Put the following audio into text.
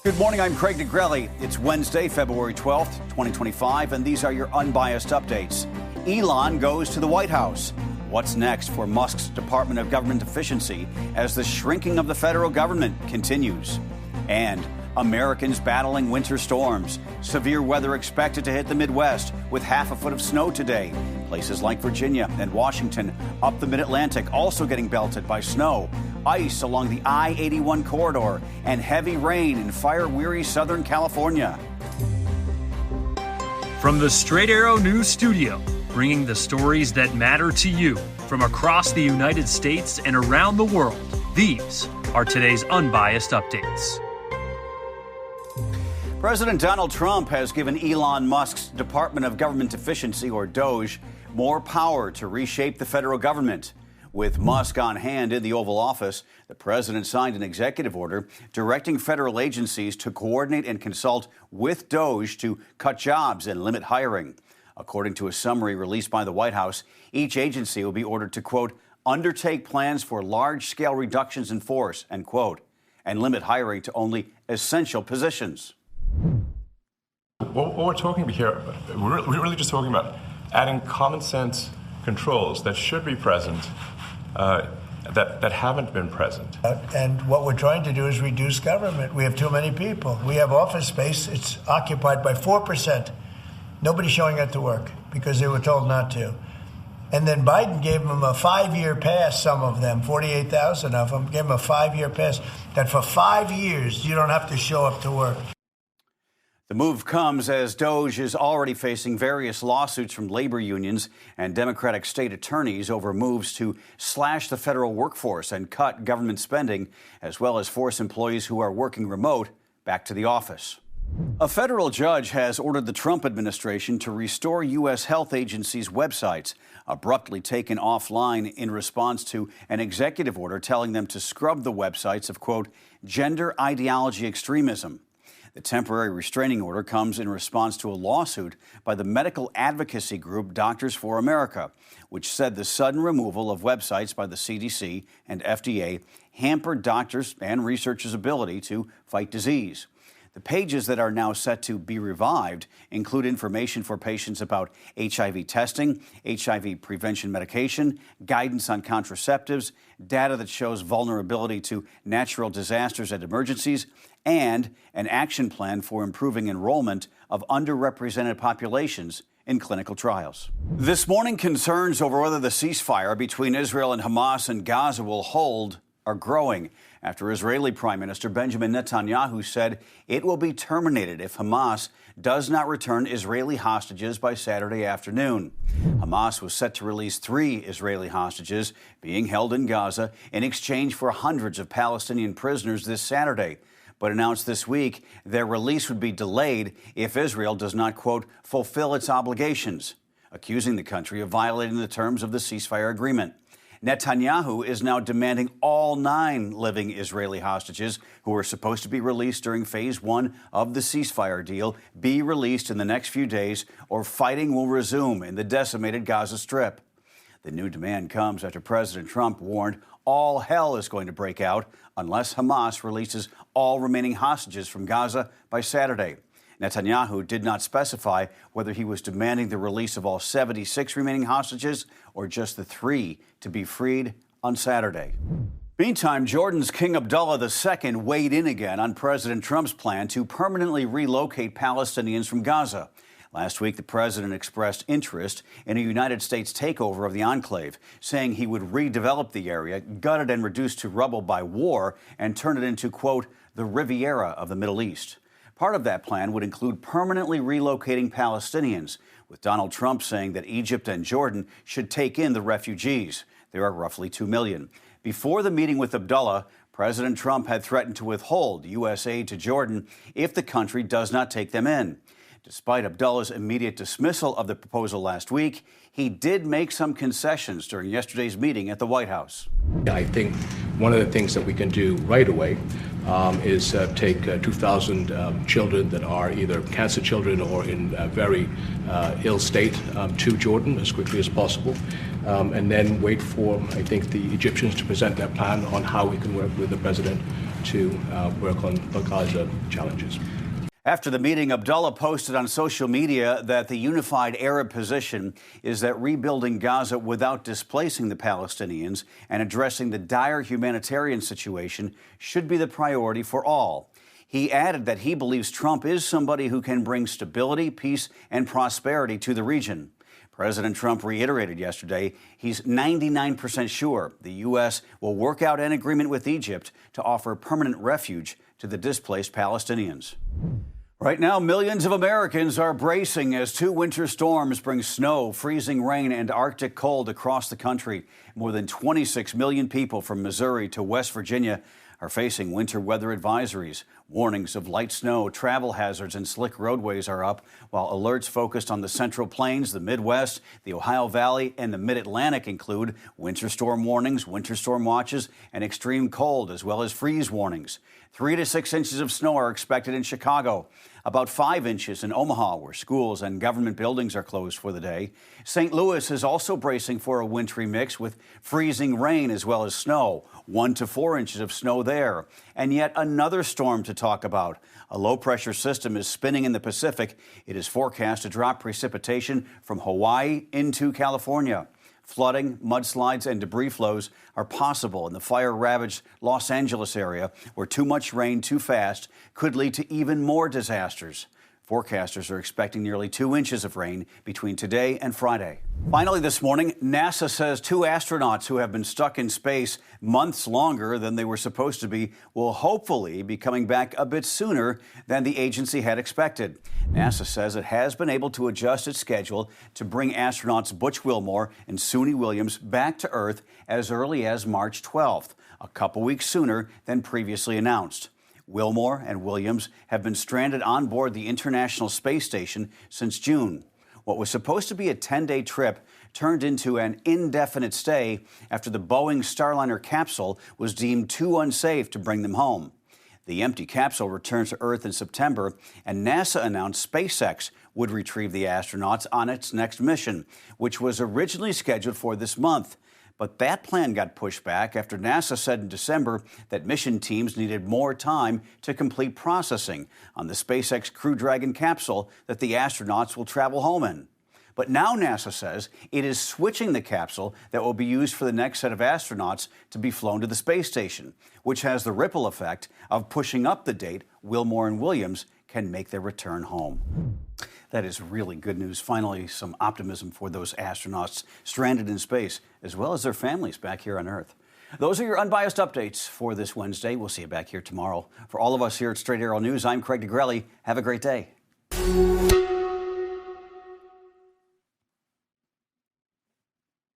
Good morning, I'm Craig DeGrelli. It's Wednesday, February 12th, 2025, and these are your unbiased updates. Elon goes to the White House. What's next for Musk's Department of Government Efficiency as the shrinking of the federal government continues? And Americans battling winter storms. Severe weather expected to hit the Midwest with half a foot of snow today. Places like Virginia and Washington up the mid-Atlantic also getting belted by snow. Ice along the I-81 corridor and heavy rain in fire-weary Southern California. From the Straight Arrow News Studio, bringing the stories that matter to you from across the United States and around the world, these are today's Unbiased Updates. President Donald Trump has given Elon Musk's Department of Government Efficiency, or DOGE, more power to reshape the federal government. With Musk on hand in the Oval Office, the president signed an executive order directing federal agencies to coordinate and consult with DOGE to cut jobs and limit hiring. According to a summary released by the White House, each agency will be ordered to, quote, undertake plans for large-scale reductions in force, end quote, and limit hiring to only essential positions. What we're talking about here, we're really just talking about adding common sense controls that should be present that haven't been present. And what we're trying to do is reduce government. We have too many people. We have office space. It's occupied by 4%. Nobody's showing up to work because they were told not to. And then Biden gave them a 5-year pass, some of them, 48,000 of them, gave them a 5-year pass, that for 5 years you don't have to show up to work. The move comes as DOGE is already facing various lawsuits from labor unions and Democratic state attorneys over moves to slash the federal workforce and cut government spending, as well as force employees who are working remote back to the office. A federal judge has ordered the Trump administration to restore U.S. health agencies' websites, abruptly taken offline in response to an executive order telling them to scrub the websites of, quote, gender ideology extremism. The temporary restraining order comes in response to a lawsuit by the medical advocacy group Doctors for America, which said the sudden removal of websites by the CDC and FDA hampered doctors and researchers' ability to fight disease. The pages that are now set to be revived include information for patients about HIV testing, HIV prevention medication, guidance on contraceptives, data that shows vulnerability to natural disasters and emergencies, and an action plan for improving enrollment of underrepresented populations in clinical trials. This morning, concerns over whether the ceasefire between Israel and Hamas in Gaza will hold are growing after Israeli Prime Minister Benjamin Netanyahu said it will be terminated if Hamas does not return Israeli hostages by Saturday afternoon. Hamas was set to release 3 Israeli hostages being held in Gaza in exchange for hundreds of Palestinian prisoners this Saturday, but announced this week their release would be delayed if Israel does not, quote, fulfill its obligations, accusing the country of violating the terms of the ceasefire agreement. Netanyahu is now demanding all 9 living Israeli hostages who were supposed to be released during Phase 1 of the ceasefire deal be released in the next few days, or fighting will resume in the decimated Gaza Strip. The new demand comes after President Trump warned all hell is going to break out unless Hamas releases all remaining hostages from Gaza by Saturday. Netanyahu did not specify whether he was demanding the release of all 76 remaining hostages or just the 3 to be freed on Saturday. Meantime, Jordan's King Abdullah II weighed in again on President Trump's plan to permanently relocate Palestinians from Gaza. Last week, the president expressed interest in a United States takeover of the enclave, saying he would redevelop the area, gut it and reduce to rubble by war, and turn it into, quote, the Riviera of the Middle East. Part of that plan would include permanently relocating Palestinians, with Donald Trump saying that Egypt and Jordan should take in the refugees. There are roughly 2 million. Before the meeting with Abdullah, President Trump had threatened to withhold U.S. aid to Jordan if the country does not take them in. Despite Abdullah's immediate dismissal of the proposal last week, he did make some concessions during yesterday's meeting at the White House. I think one of the things that we can do right away is take 2,000 children that are either cancer children or in a very ill state to Jordan as quickly as possible, and then wait for, I think, the Egyptians to present their plan on how we can work with the president to work on all kinds of challenges. After the meeting, Abdullah posted on social media that the unified Arab position is that rebuilding Gaza without displacing the Palestinians and addressing the dire humanitarian situation should be the priority for all. He added that he believes Trump is somebody who can bring stability, peace, and prosperity to the region. President Trump reiterated yesterday he's 99% sure the U.S. will work out an agreement with Egypt to offer permanent refuge to the displaced Palestinians. Right now, millions of Americans are bracing as two winter storms bring snow, freezing rain, and Arctic cold across the country. More than 26 million people from Missouri to West Virginia are facing winter weather advisories. Warnings of light snow, travel hazards, and slick roadways are up, while alerts focused on the Central Plains, the Midwest, the Ohio Valley, and the Mid-Atlantic include winter storm warnings, winter storm watches, and extreme cold, as well as freeze warnings. 3 to 6 inches of snow are expected in Chicago, about 5 inches in Omaha, where schools and government buildings are closed for the day. St. Louis is also bracing for a wintry mix with freezing rain as well as snow, 1 to 4 inches of snow there. And yet another storm to talk about. A low-pressure system is spinning in the Pacific. It is forecast to drop precipitation from Hawaii into California. Flooding, mudslides, and debris flows are possible in the fire-ravaged Los Angeles area, where too much rain too fast could lead to even more disasters. Forecasters are expecting nearly 2 inches of rain between today and Friday. Finally this morning, NASA says 2 astronauts who have been stuck in space months longer than they were supposed to be will hopefully be coming back a bit sooner than the agency had expected. NASA says it has been able to adjust its schedule to bring astronauts Butch Wilmore and Suni Williams back to Earth as early as March 12th, a couple weeks sooner than previously announced. Wilmore and Williams have been stranded on board the International Space Station since June. What was supposed to be a 10-day trip turned into an indefinite stay after the Boeing Starliner capsule was deemed too unsafe to bring them home. The empty capsule returned to Earth in September, and NASA announced SpaceX would retrieve the astronauts on its next mission, which was originally scheduled for this month. But that plan got pushed back after NASA said in December that mission teams needed more time to complete processing on the SpaceX Crew Dragon capsule that the astronauts will travel home in. But now NASA says it is switching the capsule that will be used for the next set of astronauts to be flown to the space station, which has the ripple effect of pushing up the date Wilmore and Williams can make their return home. That is really good news. Finally, some optimism for those astronauts stranded in space, as well as their families back here on Earth. Those are your unbiased updates for this Wednesday. We'll see you back here tomorrow. For all of us here at Straight Arrow News, I'm Craig DeGrelli. Have a great day.